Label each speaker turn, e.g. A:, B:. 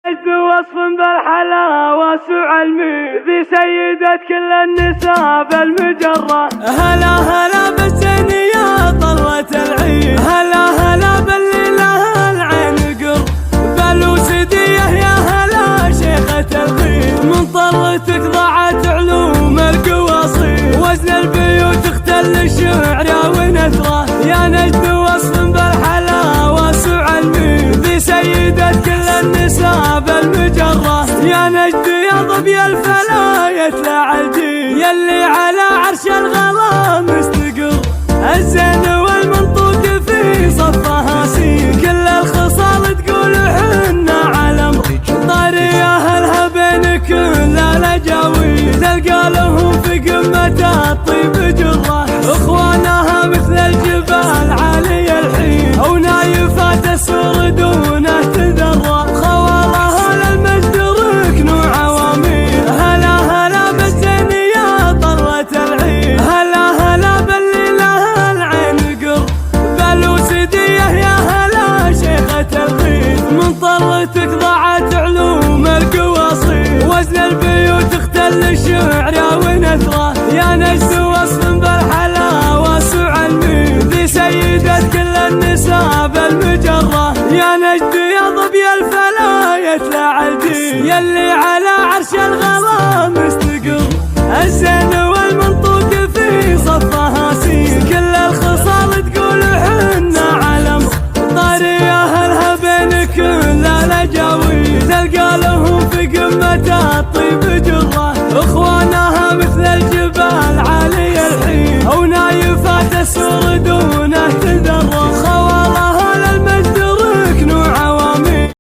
A: مجد وصف بالحلاوة وعلمي ذي سيدة كل النساء بالمجرة.
B: هلا هلا بالزين يا طلة العين، هلا هلا باللي لها العين قر، بالوسدية يا هلا شيخة الخير، من طلتك ضاعت علوم القواصير، وزن البيوت اختل الشعر ونثره، يا نجد وصف بالحلاوة وعلمي ذي سيدة كل النساء بالمجرة. يا نجد يا ظبي الفلا يتلع الجيل، يلي على عرش الغلا مستقر، الزين والمنطوق في صفها سين، كل الخصال تقول حنا علم، طاري اهلها بين كل الاجاوي، تلقى لهم في قمة الطيب جرة، اخوانها مثل الجبال عالي الحين، او نايفات السور دونه تذرة، خوالها للمجد ركن وعوامير. هلا هلا بالزين يا طلة العين، هلا هلا باللي لها العين قر، بالوسدية يا هلا شيخة الخير، من طلتك ضاعت علوم القواصير، وزن البيوت اختل الشعر ونثره، يا نجد وصف بالحلاوة وعلمي ذي سيدة كل النساء بالمجرة. يا نجد يا ظبي الفلا يتلع الجيل، يلي على عرش الغلا مستقر،